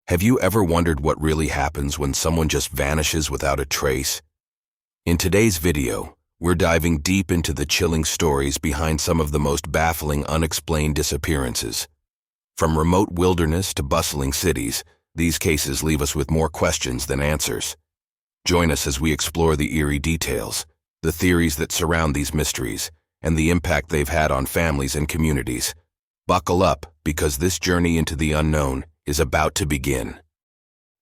Have you ever wondered what really happens when someone just vanishes without a trace? In today's video, we're diving deep into the chilling stories behind some of the most baffling unexplained disappearances. From remote wilderness to bustling cities, these cases leave us with more questions than answers. Join us as we explore the eerie details, the theories that surround these mysteries, and the impact they've had on families and communities. Buckle up, because this journey into the unknown is about to begin.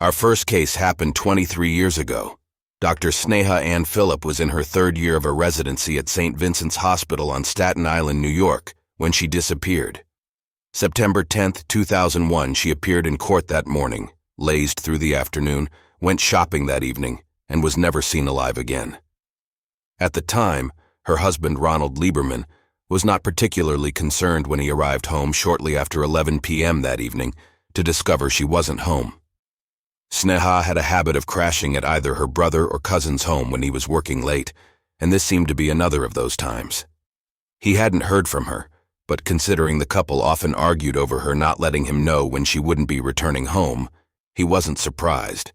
Our first case happened 23 years ago. Dr. Sneha Anne Philip was in her third year of a residency at St. Vincent's Hospital on Staten Island, New York, when she disappeared. September 10, 2001, she appeared in court that morning, lazed through the afternoon, went shopping that evening, and was never seen alive again. At the time, her husband, Ronald Lieberman, was not particularly concerned when he arrived home shortly after 11 p.m. that evening to discover she wasn't home. Sneha had a habit of crashing at either her brother or cousin's home when he was working late, and this seemed to be another of those times. He hadn't heard from her, but considering the couple often argued over her not letting him know when she wouldn't be returning home, he wasn't surprised.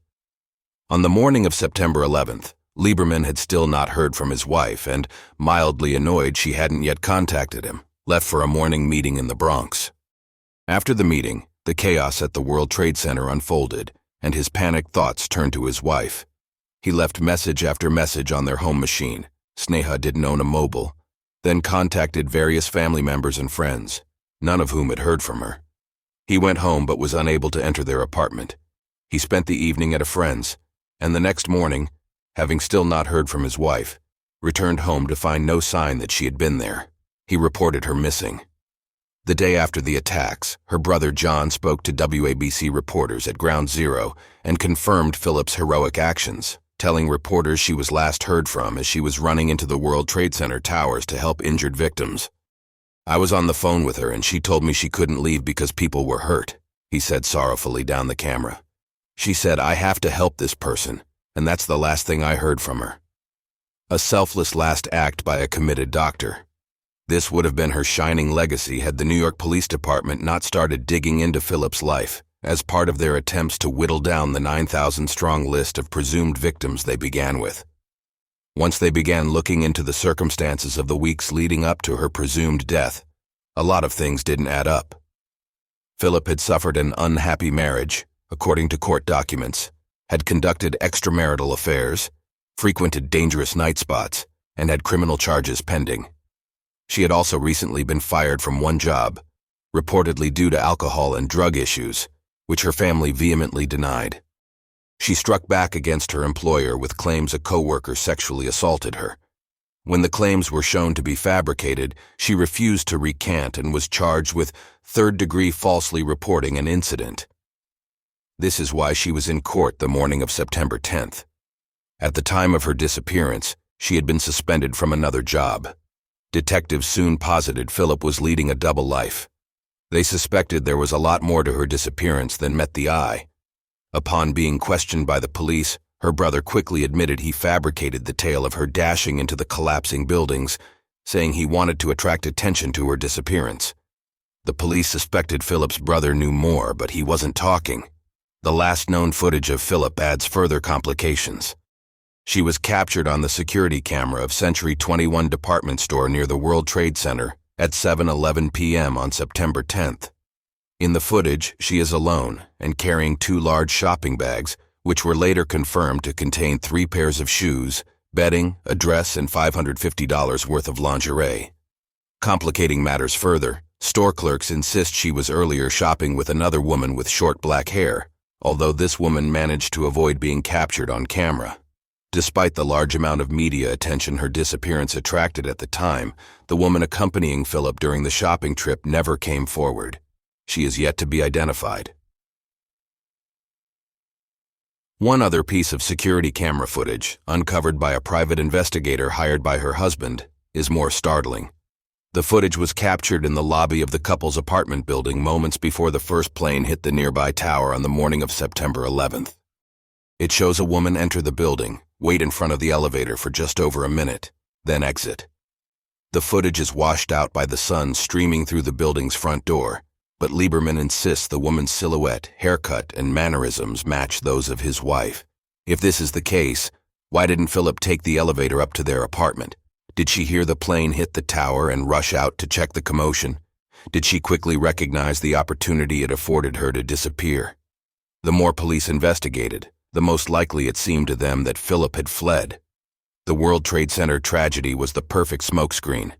On the morning of September 11th, Lieberman had still not heard from his wife and, mildly annoyed she hadn't yet contacted him, left for a morning meeting in the Bronx. After the meeting, the chaos at the World Trade Center unfolded, and his panicked thoughts turned to his wife. He left message after message on their home machine. Sneha didn't own a mobile, then contacted various family members and friends, none of whom had heard from her. He went home but was unable to enter their apartment. He spent the evening at a friend's, and the next morning, having still not heard from his wife, returned home to find no sign that she had been there. He reported her missing. The day after the attacks, her brother John spoke to WABC reporters at Ground Zero and confirmed Philip's heroic actions, telling reporters she was last heard from as she was running into the World Trade Center towers to help injured victims. "I was on the phone with her and she told me she couldn't leave because people were hurt," he said sorrowfully down the camera. "She said, I have to help this person, and that's the last thing I heard from her." A selfless last act by a committed doctor. This would have been her shining legacy had the New York Police Department not started digging into Philip's life as part of their attempts to whittle down the 9,000-strong list of presumed victims they began with. Once they began looking into the circumstances of the weeks leading up to her presumed death, a lot of things didn't add up. Philip had suffered an unhappy marriage, according to court documents, had conducted extramarital affairs, frequented dangerous night spots, and had criminal charges pending. She had also recently been fired from one job, reportedly due to alcohol and drug issues, which her family vehemently denied. She struck back against her employer with claims a coworker sexually assaulted her. When the claims were shown to be fabricated, she refused to recant and was charged with third-degree falsely reporting an incident. This is why she was in court the morning of September 10th. At the time of her disappearance, she had been suspended from another job. Detectives soon posited Philip was leading a double life. They suspected there was a lot more to her disappearance than met the eye. Upon being questioned by the police, her brother quickly admitted he fabricated the tale of her dashing into the collapsing buildings, saying he wanted to attract attention to her disappearance. The police suspected Philip's brother knew more, but he wasn't talking. The last known footage of Philip adds further complications. She was captured on the security camera of Century 21 department store near the World Trade Center at 7:11 p.m. on September 10th. In the footage, she is alone and carrying 2 large shopping bags, which were later confirmed to contain 3 pairs of shoes, bedding, a dress, and $550 worth of lingerie. Complicating matters further, store clerks insist she was earlier shopping with another woman with short black hair, although this woman managed to avoid being captured on camera. Despite the large amount of media attention her disappearance attracted at the time, the woman accompanying Philip during the shopping trip never came forward. She is yet to be identified. One other piece of security camera footage, uncovered by a private investigator hired by her husband, is more startling. The footage was captured in the lobby of the couple's apartment building moments before the first plane hit the nearby tower on the morning of September 11th. It shows a woman enter the building, wait in front of the elevator for just over a minute, then exit. The footage is washed out by the sun streaming through the building's front door, but Lieberman insists the woman's silhouette, haircut, and mannerisms match those of his wife. If this is the case, why didn't Philip take the elevator up to their apartment? Did she hear the plane hit the tower and rush out to check the commotion? Did she quickly recognize the opportunity it afforded her to disappear? The more police investigated, the most likely it seemed to them that Philip had fled. The World Trade Center tragedy was the perfect smokescreen.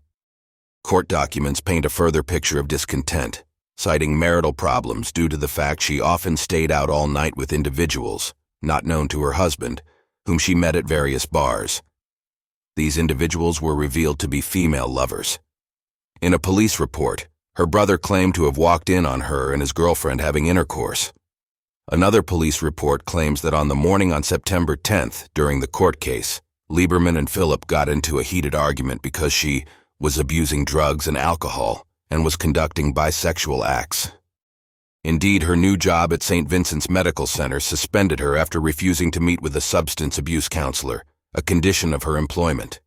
Court documents paint a further picture of discontent, citing marital problems due to the fact she often stayed out all night with individuals, not known to her husband, whom she met at various bars. These individuals were revealed to be female lovers. In a police report, her brother claimed to have walked in on her and his girlfriend having intercourse. Another police report claims that on the morning on September 10th, during the court case, Lieberman and Philip got into a heated argument because she was abusing drugs and alcohol and was conducting bisexual acts. Indeed, her new job at St. Vincent's Medical Center suspended her after refusing to meet with a substance abuse counselor, a condition of her employment.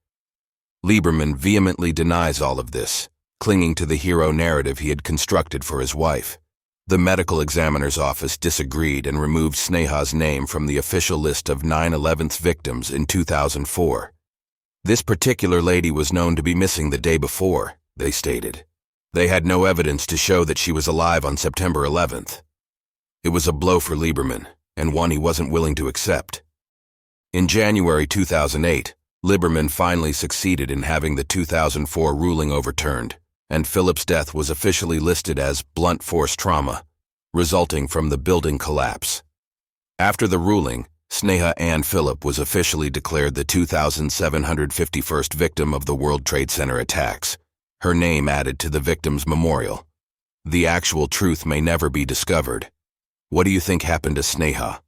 Lieberman vehemently denies all of this, clinging to the hero narrative he had constructed for his wife. The medical examiner's office disagreed and removed Sneha's name from the official list of 9/11 victims in 2004. This particular lady was known to be missing the day before, they stated. They had no evidence to show that she was alive on September 11th. It was a blow for Lieberman, and one he wasn't willing to accept. In January 2008, Lieberman finally succeeded in having the 2004 ruling overturned, and Philip's death was officially listed as blunt force trauma, resulting from the building collapse. After the ruling, Sneha Anne Philip was officially declared the 2,751st victim of the World Trade Center attacks, her name added to the victim's memorial. The actual truth may never be discovered. What do you think happened to Sneha?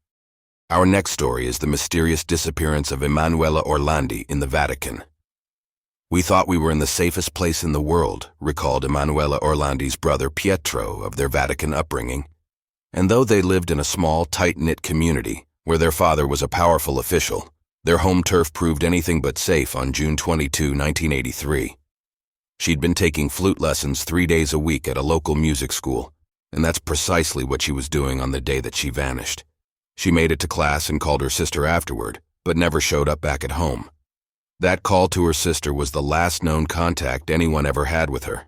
Our next story is the mysterious disappearance of Emanuela Orlandi in the Vatican. We thought we were in the safest place in the world, recalled Emanuela Orlandi's brother Pietro of their Vatican upbringing. And though they lived in a small, tight-knit community, where their father was a powerful official, their home turf proved anything but safe on June 22, 1983. She'd been taking flute lessons 3 days a week at a local music school, and that's precisely what she was doing on the day that she vanished. She made it to class and called her sister afterward, but never showed up back at home. That call to her sister was the last known contact anyone ever had with her.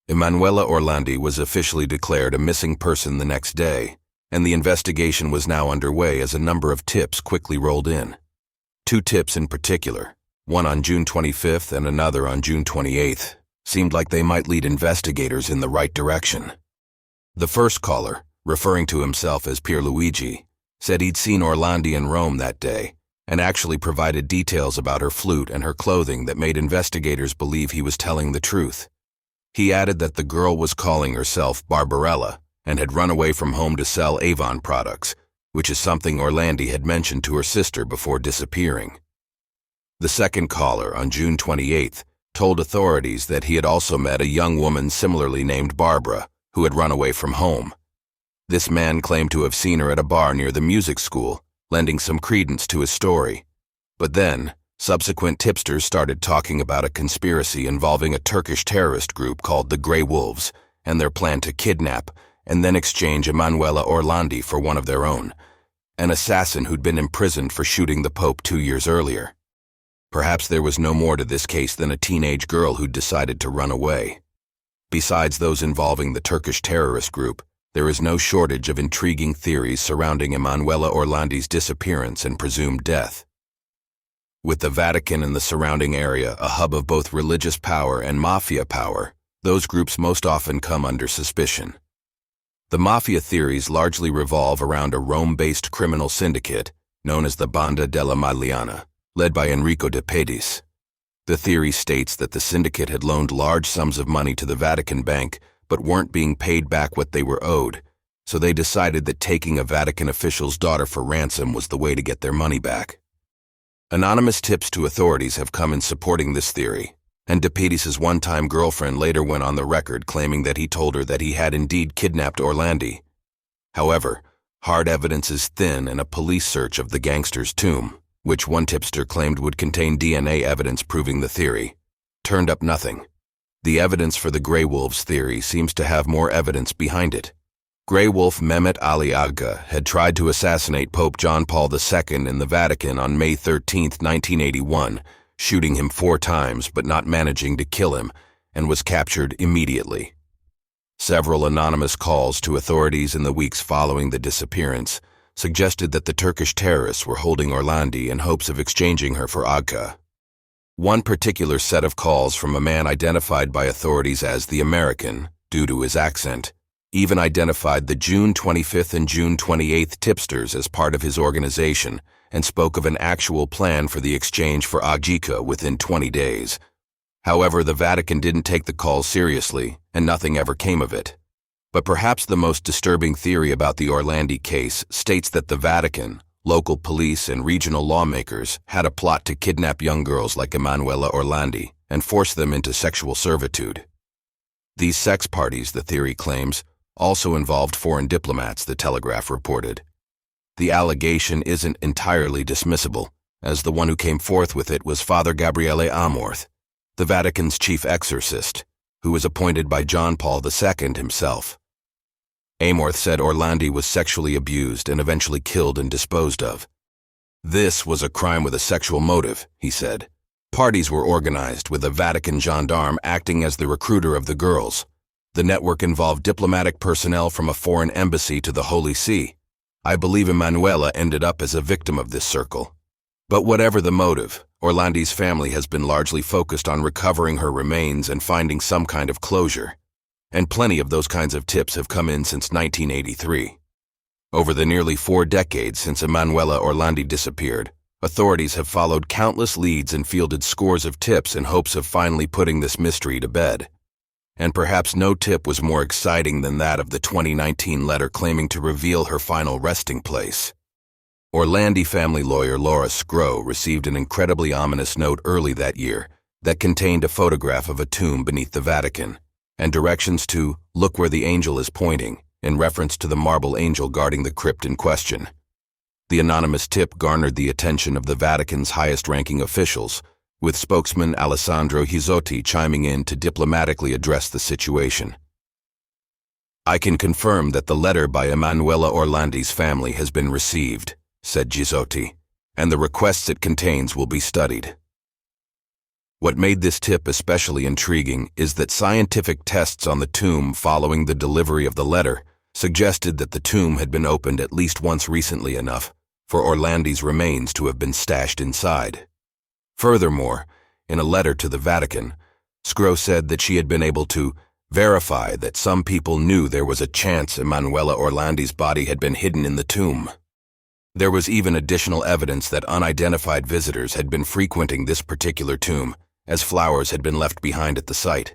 Emanuela Orlandi was officially declared a missing person the next day, and the investigation was now underway as a number of tips quickly rolled in. 2 tips in particular, one on June 25th and another on June 28th, seemed like they might lead investigators in the right direction. The first caller, referring to himself as Pierluigi, said he'd seen Orlandi in Rome that day, and actually provided details about her flute and her clothing that made investigators believe he was telling the truth. He added that the girl was calling herself Barbarella and had run away from home to sell Avon products, which is something Orlandi had mentioned to her sister before disappearing. The second caller, on June 28th, told authorities that he had also met a young woman similarly named Barbara, who had run away from home. This man claimed to have seen her at a bar near the music school, lending some credence to his story. But then, subsequent tipsters started talking about a conspiracy involving a Turkish terrorist group called the Grey Wolves and their plan to kidnap and then exchange Emanuela Orlandi for one of their own, an assassin who'd been imprisoned for shooting the Pope 2 years earlier. Perhaps there was no more to this case than a teenage girl who'd decided to run away. Besides those involving the Turkish terrorist group, there is no shortage of intriguing theories surrounding Emanuela Orlandi's disappearance and presumed death. With the Vatican and the surrounding area a hub of both religious power and mafia power, those groups most often come under suspicion. The mafia theories largely revolve around a Rome-based criminal syndicate known as the Banda della Magliana, led by Enrico de Pedis. The theory states that the syndicate had loaned large sums of money to the Vatican Bank but weren't being paid back what they were owed, so they decided that taking a Vatican official's daughter for ransom was the way to get their money back. Anonymous tips to authorities have come in supporting this theory, and de Pedis' one-time girlfriend later went on the record claiming that he told her that he had indeed kidnapped Orlandi. However, hard evidence is thin, and a police search of the gangster's tomb, which one tipster claimed would contain DNA evidence proving the theory, turned up nothing. The evidence for the Grey Wolves theory seems to have more evidence behind it. Grey Wolf Mehmet Ali Agca had tried to assassinate Pope John Paul II in the Vatican on May 13, 1981, shooting him 4 times but not managing to kill him, and was captured immediately. Several anonymous calls to authorities in the weeks following the disappearance suggested that the Turkish terrorists were holding Orlandi in hopes of exchanging her for Agca. One particular set of calls from a man identified by authorities as the American, due to his accent, even identified the June 25th and June 28th tipsters as part of his organization and spoke of an actual plan for the exchange for Agca within 20 days. However, the Vatican didn't take the call seriously, and nothing ever came of it. But perhaps the most disturbing theory about the Orlandi case states that the Vatican, local police, and regional lawmakers had a plot to kidnap young girls like Emanuela Orlandi and force them into sexual servitude. These sex parties, the theory claims, also involved foreign diplomats, the Telegraph reported. The allegation isn't entirely dismissible, as the one who came forth with it was Father Gabriele Amorth, the Vatican's chief exorcist, who was appointed by John Paul II himself. Amorth said Orlandi was sexually abused and eventually killed and disposed of. This was a crime with a sexual motive, he said. Parties were organized with a Vatican gendarme acting as the recruiter of the girls. The network involved diplomatic personnel from a foreign embassy to the Holy See. I believe Emanuela ended up as a victim of this circle. But whatever the motive, Orlandi's family has been largely focused on recovering her remains and finding some kind of closure. And plenty of those kinds of tips have come in since 1983. Over the nearly 4 decades since Emanuela Orlandi disappeared, authorities have followed countless leads and fielded scores of tips in hopes of finally putting this mystery to bed. And perhaps no tip was more exciting than that of the 2019 letter claiming to reveal her final resting place. Orlandi family lawyer Laura Scrow received an incredibly ominous note early that year that contained a photograph of a tomb beneath the Vatican and directions to "look where the angel is pointing" in reference to the marble angel guarding the crypt in question. The anonymous tip garnered the attention of the Vatican's highest-ranking officials, with spokesman Alessandro Hizzotti chiming in to diplomatically address the situation. "I can confirm that the letter by Emanuela Orlandi's family has been received," said Hizzotti, "and the requests it contains will be studied." What made this tip especially intriguing is that scientific tests on the tomb following the delivery of the letter suggested that the tomb had been opened at least once recently enough for Orlandi's remains to have been stashed inside. Furthermore, in a letter to the Vatican, Scrow said that she had been able to verify that some people knew there was a chance Emanuela Orlandi's body had been hidden in the tomb. There was even additional evidence that unidentified visitors had been frequenting this particular tomb, as flowers had been left behind at the site.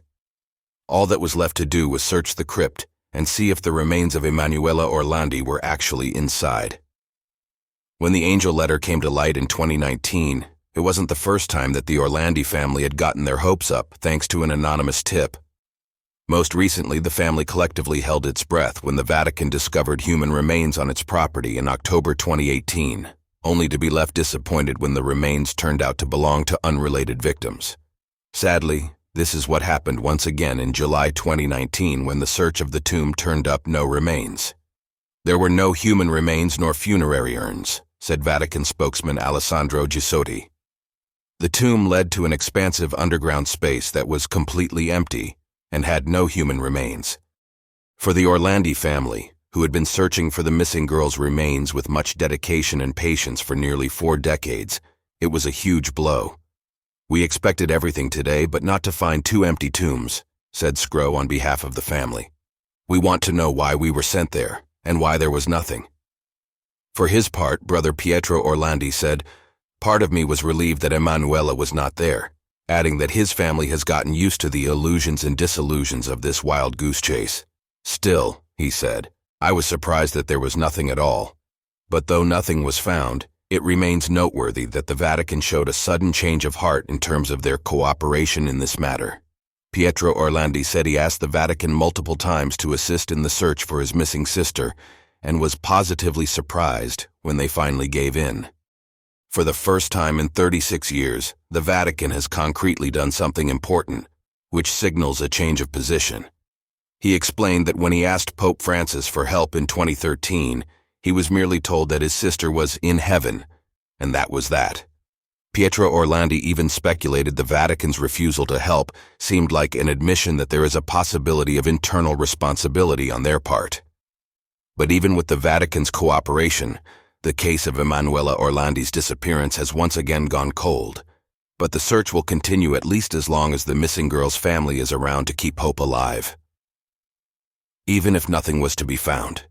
All that was left to do was search the crypt and see if the remains of Emanuela Orlandi were actually inside. When the angel letter came to light in 2019, it wasn't the first time that the Orlandi family had gotten their hopes up thanks to an anonymous tip. Most recently, the family collectively held its breath when the Vatican discovered human remains on its property in October 2018, only to be left disappointed when the remains turned out to belong to unrelated victims. Sadly, this is what happened once again in July 2019 when the search of the tomb turned up no remains. "There were no human remains nor funerary urns," said Vatican spokesman Alessandro Hizzotti. The tomb led to an expansive underground space that was completely empty and had no human remains. For the Orlandi family, who had been searching for the missing girl's remains with much dedication and patience for nearly 4 decades, it was a huge blow. "We expected everything today, but not to find 2 empty tombs," said Scrow on behalf of the family. "We want to know why we were sent there, and why there was nothing." For his part, brother Pietro Orlandi said, "Part of me was relieved that Emanuela was not there," adding that his family has gotten used to the illusions and disillusions of this wild goose chase. "Still," he said, "I was surprised that there was nothing at all. But though nothing was found, it remains noteworthy that the Vatican showed a sudden change of heart in terms of their cooperation in this matter." Pietro Orlandi said he asked the Vatican multiple times to assist in the search for his missing sister and was positively surprised when they finally gave in. For the first time in 36 years, the Vatican has concretely done something important, which signals a change of position. He explained that when he asked Pope Francis for help in 2013, he was merely told that his sister was in heaven, and that was that. Pietro Orlandi even speculated the Vatican's refusal to help seemed like an admission that there is a possibility of internal responsibility on their part. But even with the Vatican's cooperation, the case of Emanuela Orlandi's disappearance has once again gone cold. But the search will continue at least as long as the missing girl's family is around to keep hope alive. Even if nothing was to be found,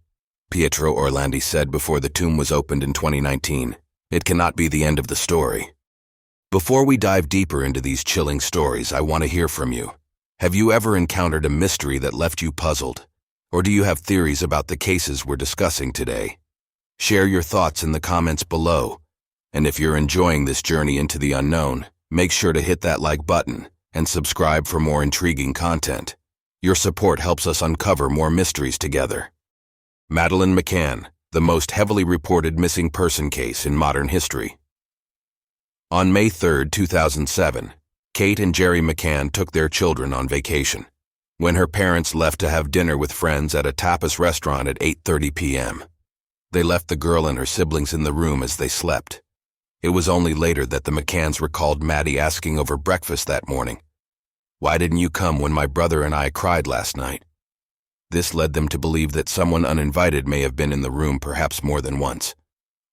Pietro Orlandi said before the tomb was opened in 2019, it cannot be the end of the story. Before we dive deeper into these chilling stories, I want to hear from you. Have you ever encountered a mystery that left you puzzled? Or do you have theories about the cases we're discussing today? Share your thoughts in the comments below. And if you're enjoying this journey into the unknown, make sure to hit that like button and subscribe for more intriguing content. Your support helps us uncover more mysteries together. Madeleine McCann, the most heavily reported missing person case in modern history. On May 3, 2007, Kate and Jerry McCann took their children on vacation. When her parents left to have dinner with friends at a tapas restaurant at 8:30 p.m., they left the girl and her siblings in the room as they slept. It was only later that the McCanns recalled Maddie asking over breakfast that morning, "Why didn't you come when my brother and I cried last night?" This led them to believe that someone uninvited may have been in the room perhaps more than once.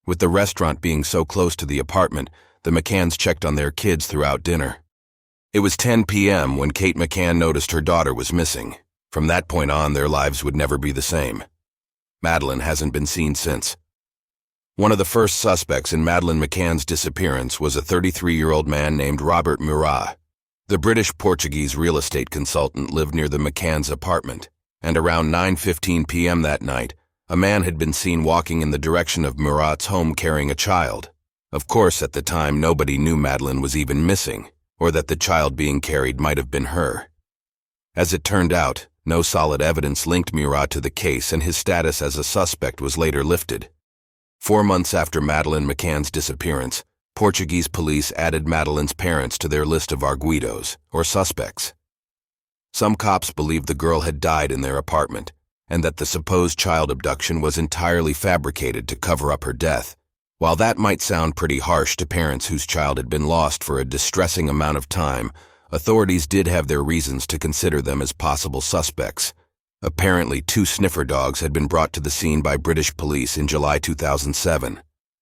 With the restaurant being so close to the apartment, the McCanns checked on their kids throughout dinner. It was 10 p.m. when Kate McCann noticed her daughter was missing. From that point on, their lives would never be the same. Madeleine hasn't been seen since. One of the first suspects in Madeleine McCann's disappearance was a 33-year-old man named Robert Murat. The British-Portuguese real estate consultant lived near the McCann's apartment, and around 9:15 p.m. that night, a man had been seen walking in the direction of Murat's home carrying a child. Of course, at the time, nobody knew Madeleine was even missing, or that the child being carried might have been her. As it turned out, no solid evidence linked Murat to the case, and his status as a suspect was later lifted. 4 months after Madeleine McCann's disappearance, Portuguese police added Madeleine's parents to their list of arguidos, or suspects. Some cops believed the girl had died in their apartment, and that the supposed child abduction was entirely fabricated to cover up her death. While that might sound pretty harsh to parents whose child had been lost for a distressing amount of time, authorities did have their reasons to consider them as possible suspects. Apparently, 2 sniffer dogs had been brought to the scene by British police in July 2007.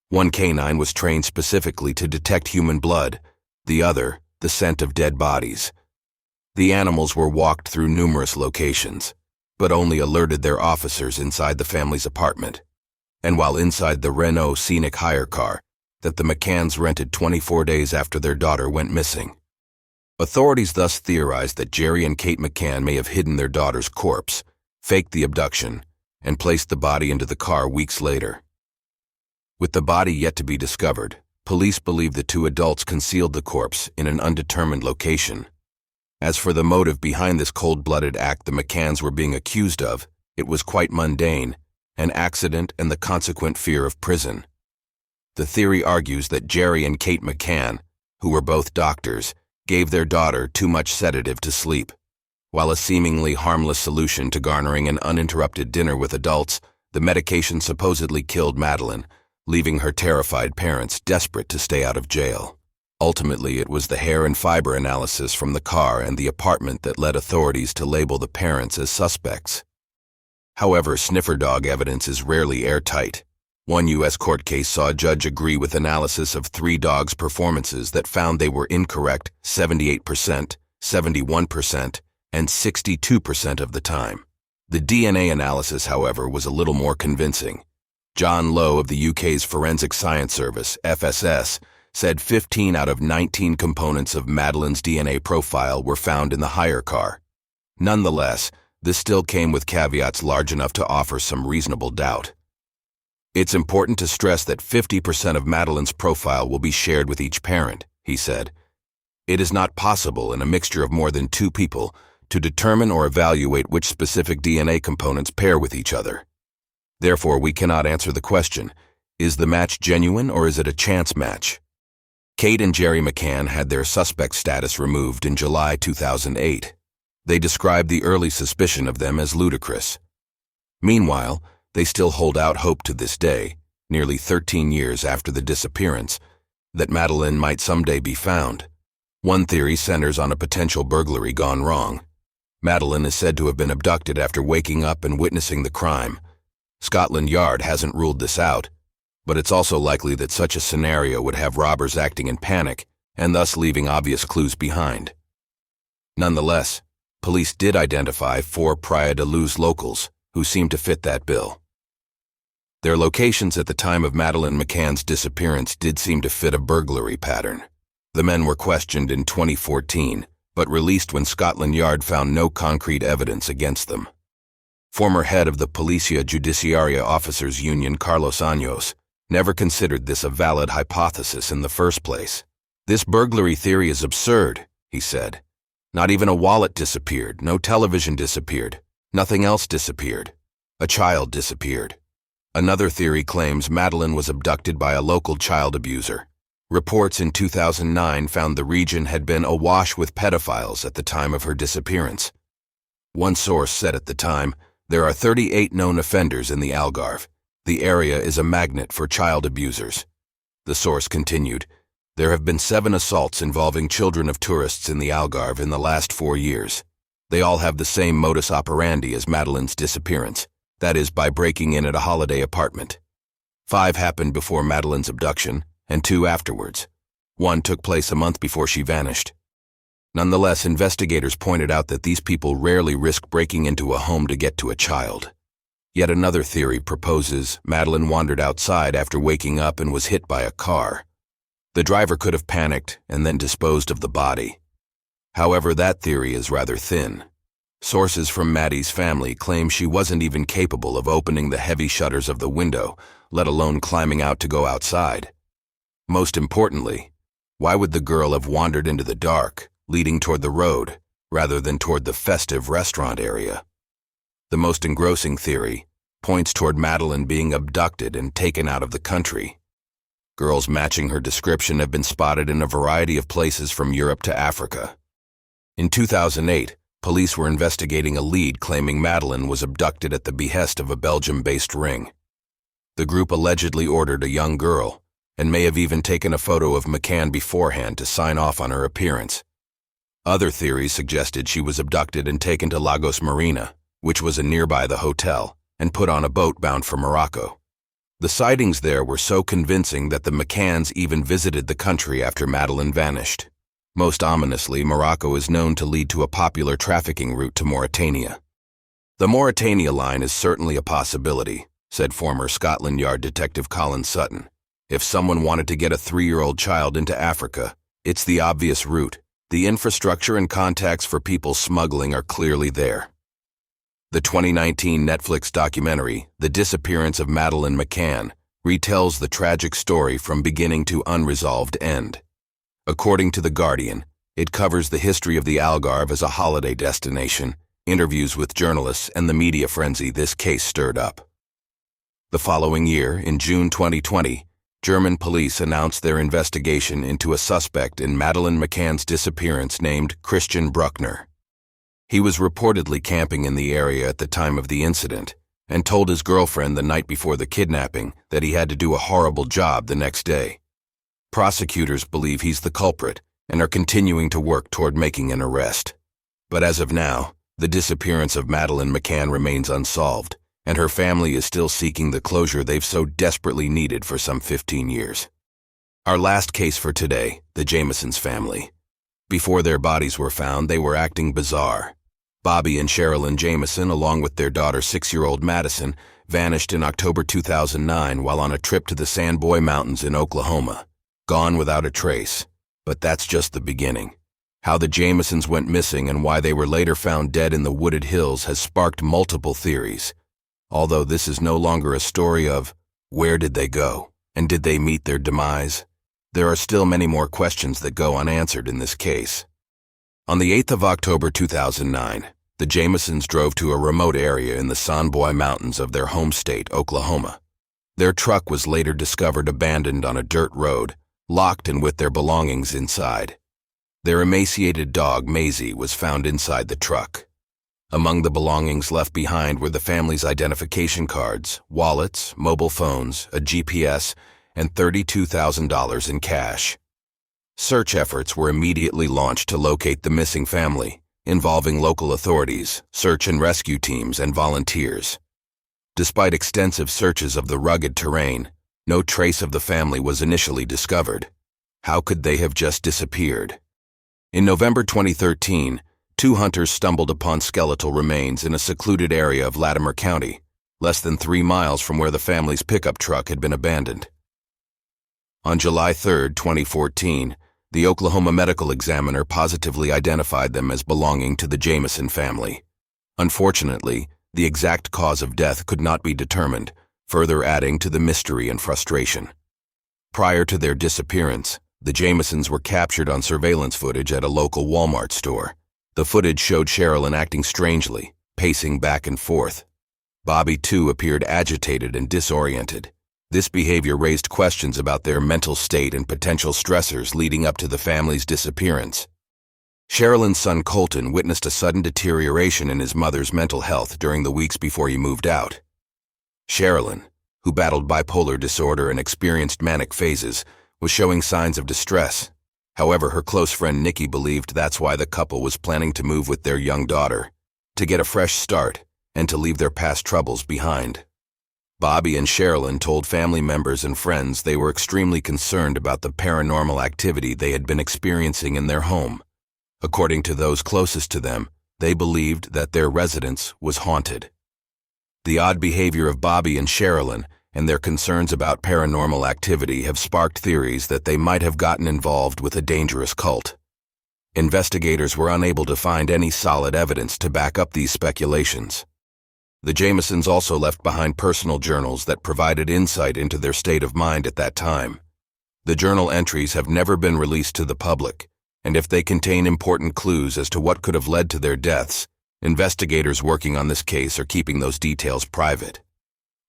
One canine was trained specifically to detect human blood, the other, the scent of dead bodies. The animals were walked through numerous locations, but only alerted their officers inside the family's apartment, and while inside the Renault Scenic hire car that the McCanns rented 24 days after their daughter went missing. Authorities thus theorized that Jerry and Kate McCann may have hidden their daughter's corpse, faked the abduction, and placed the body into the car weeks later. With the body yet to be discovered, police believe the 2 adults concealed the corpse in an undetermined location. As for the motive behind this cold-blooded act the McCanns were being accused of, it was quite mundane: an accident and the consequent fear of prison. The theory argues that Jerry and Kate McCann, who were both doctors, gave their daughter too much sedative to sleep. While a seemingly harmless solution to garnering an uninterrupted dinner with adults, the medication supposedly killed Madeleine, leaving her terrified parents desperate to stay out of jail. Ultimately, it was the hair and fiber analysis from the car and the apartment that led authorities to label the parents as suspects. However, sniffer dog evidence is rarely airtight. One U.S. court case saw a judge agree with analysis of 3 dogs' performances that found they were incorrect 78%, 71%, and 62% of the time. The DNA analysis, however, was a little more convincing. John Lowe of the UK's Forensic Science Service, FSS, said 15 out of 19 components of Madeleine's DNA profile were found in the hire car. Nonetheless, this still came with caveats large enough to offer some reasonable doubt. It's important to stress that 50% of Madeleine's profile will be shared with each parent, he said. It is not possible in a mixture of more than 2 people to determine or evaluate which specific DNA components pair with each other. Therefore, we cannot answer the question, is the match genuine or is it a chance match? Kate and Jerry McCann had their suspect status removed in July 2008, They described the early suspicion of them as ludicrous. Meanwhile, they still hold out hope to this day, nearly 13 years after the disappearance, that Madeleine might someday be found. One theory centers on a potential burglary gone wrong. Madeleine is said to have been abducted after waking up and witnessing the crime. Scotland Yard hasn't ruled this out, but it's also likely that such a scenario would have robbers acting in panic and thus leaving obvious clues behind. Nonetheless, police did identify 4 Praia da Luz locals who seemed to fit that bill. Their locations at the time of Madeleine McCann's disappearance did seem to fit a burglary pattern. The men were questioned in 2014, but released when Scotland Yard found no concrete evidence against them. Former head of the Policia Judiciaria Officers Union Carlos Años never considered this a valid hypothesis in the first place. "This burglary theory is absurd," he said. "Not even a wallet disappeared, no television disappeared, nothing else disappeared. A child disappeared." Another theory claims Madeleine was abducted by a local child abuser. Reports in 2009 found the region had been awash with pedophiles at the time of her disappearance. One source said at the time, "There are 38 known offenders in the Algarve. The area is a magnet for child abusers." The source continued, "There have been 7 assaults involving children of tourists in the Algarve in the last 4 years. They all have the same modus operandi as Madeleine's disappearance, that is, by breaking in at a holiday apartment. 5 happened before Madeleine's abduction, and 2 afterwards. 1 took place a month before she vanished." Nonetheless, investigators pointed out that these people rarely risk breaking into a home to get to a child. Yet another theory proposes Madeleine wandered outside after waking up and was hit by a car. The driver could have panicked and then disposed of the body. However, that theory is rather thin. Sources from Maddie's family claim she wasn't even capable of opening the heavy shutters of the window, let alone climbing out to go outside. Most importantly, why would the girl have wandered into the dark, leading toward the road, rather than toward the festive restaurant area? The most engrossing theory points toward Madeleine being abducted and taken out of the country. Girls matching her description have been spotted in a variety of places from Europe to Africa. In 2008, police were investigating a lead claiming Madeleine was abducted at the behest of a Belgium-based ring. The group allegedly ordered a young girl, and may have even taken a photo of McCann beforehand to sign off on her appearance. Other theories suggested she was abducted and taken to Lagos Marina, which was nearby the hotel, and put on a boat bound for Morocco. The sightings there were so convincing that the McCanns even visited the country after Madeleine vanished. Most ominously, Morocco is known to lead to a popular trafficking route to Mauritania. "The Mauritania line is certainly a possibility," said former Scotland Yard Detective Colin Sutton. "If someone wanted to get a 3-year-old child into Africa, it's the obvious route. The infrastructure and contacts for people smuggling are clearly there." The 2019 Netflix documentary, The Disappearance of Madeleine McCann, retells the tragic story from beginning to unresolved end. According to The Guardian, it covers the history of the Algarve as a holiday destination, interviews with journalists, and the media frenzy this case stirred up. The following year, in June 2020, German police announced their investigation into a suspect in Madeleine McCann's disappearance named Christian Bruckner. He was reportedly camping in the area at the time of the incident and told his girlfriend the night before the kidnapping that he had to do a horrible job the next day. Prosecutors believe he's the culprit and are continuing to work toward making an arrest. But as of now, the disappearance of Madeleine McCann remains unsolved, and her family is still seeking the closure they've so desperately needed for some 15 years. Our last case for today, the Jamison family. Before their bodies were found, they were acting bizarre. Bobby and Sherilyn Jamison, along with their daughter 6-year-old Madison, vanished in October 2009 while on a trip to the Sandboy Mountains in Oklahoma. Gone without a trace. But that's just the beginning. How the Jamisons went missing and why they were later found dead in the wooded hills has sparked multiple theories. Although this is no longer a story of where did they go and did they meet their demise, there are still many more questions that go unanswered in this case. On the 8th of October 2009, the Jamisons drove to a remote area in the Sandboy Mountains of their home state, Oklahoma. Their truck was later discovered abandoned on a dirt road, locked and with their belongings inside. Their emaciated dog, Maisie, was found inside the truck. Among the belongings left behind were the family's identification cards, wallets, mobile phones, a GPS, and $32,000 in cash. Search efforts were immediately launched to locate the missing family, involving local authorities, search and rescue teams, and volunteers. Despite extensive searches of the rugged terrain, no trace of the family was initially discovered. How could they have just disappeared? In November 2013, two hunters stumbled upon skeletal remains in a secluded area of Latimer County, less than 3 miles from where the family's pickup truck had been abandoned. On July 3, 2014, the Oklahoma medical examiner positively identified them as belonging to the Jamison family. Unfortunately, the exact cause of death could not be determined, further adding to the mystery and frustration. Prior to their disappearance, the Jamisons were captured on surveillance footage at a local Walmart store. The footage showed Sherilyn acting strangely, pacing back and forth. Bobby, too, appeared agitated and disoriented. This behavior raised questions about their mental state and potential stressors leading up to the family's disappearance. Sherilyn's son Colton witnessed a sudden deterioration in his mother's mental health during the weeks before he moved out. Sherilyn, who battled bipolar disorder and experienced manic phases, was showing signs of distress. However, her close friend Nikki believed that's why the couple was planning to move with their young daughter, to get a fresh start and to leave their past troubles behind. Bobby and Sherilyn told family members and friends they were extremely concerned about the paranormal activity they had been experiencing in their home. According to those closest to them, they believed that their residence was haunted. The odd behavior of Bobby and Sherilyn and their concerns about paranormal activity have sparked theories that they might have gotten involved with a dangerous cult. Investigators were unable to find any solid evidence to back up these speculations. The Jamisons also left behind personal journals that provided insight into their state of mind at that time. The journal entries have never been released to the public, and if they contain important clues as to what could have led to their deaths, investigators working on this case are keeping those details private.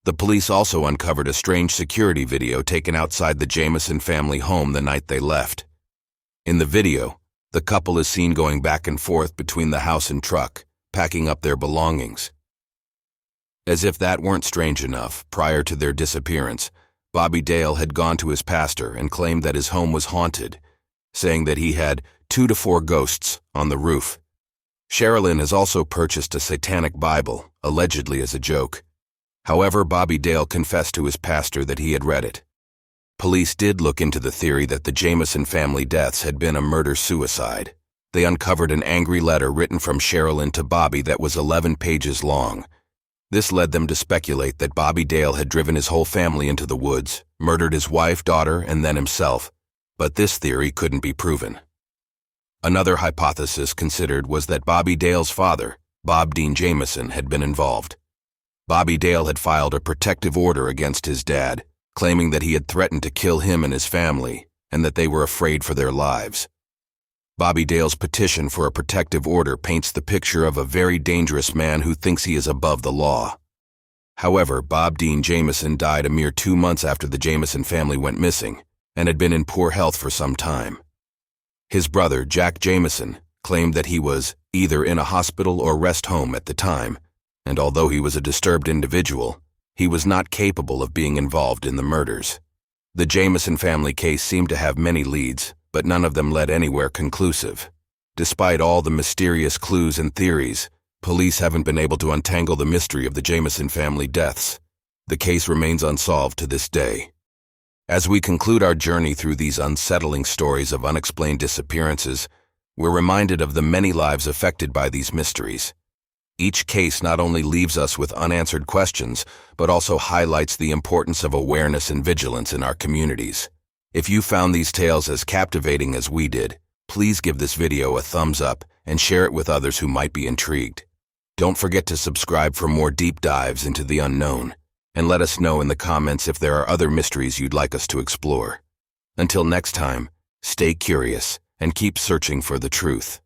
The police also uncovered a strange security video taken outside the Jamison family home the night they left. In the video, the couple is seen going back and forth between the house and truck, packing up their belongings. As if that weren't strange enough, prior to their disappearance, Bobby Dale had gone to his pastor and claimed that his home was haunted, saying that he had 2 to 4 ghosts on the roof. Sherilyn has also purchased a satanic Bible, allegedly as a joke. However, Bobby Dale confessed to his pastor that he had read it. Police did look into the theory that the Jamison family deaths had been a murder-suicide. They uncovered an angry letter written from Sherilyn to Bobby that was 11 pages long. This led them to speculate that Bobby Dale had driven his whole family into the woods, murdered his wife, daughter, and then himself, but this theory couldn't be proven. Another hypothesis considered was that Bobby Dale's father, Bob Dean Jamison, had been involved. Bobby Dale had filed a protective order against his dad, claiming that he had threatened to kill him and his family, and that they were afraid for their lives. Bobby Dale's petition for a protective order paints the picture of a very dangerous man who thinks he is above the law. However, Bob Dean Jamison died a mere 2 months after the Jamison family went missing, and had been in poor health for some time. His brother, Jack Jamison, claimed that he was either in a hospital or rest home at the time, and although he was a disturbed individual, he was not capable of being involved in the murders. The Jamison family case seemed to have many leads, but none of them led anywhere conclusive. Despite all the mysterious clues and theories, police haven't been able to untangle the mystery of the Jamison family deaths. The case remains unsolved to this day. As we conclude our journey through these unsettling stories of unexplained disappearances, we're reminded of the many lives affected by these mysteries. Each case not only leaves us with unanswered questions, but also highlights the importance of awareness and vigilance in our communities. If you found these tales as captivating as we did, please give this video a thumbs up and share it with others who might be intrigued. Don't forget to subscribe for more deep dives into the unknown, and let us know in the comments if there are other mysteries you'd like us to explore. Until next time, stay curious and keep searching for the truth.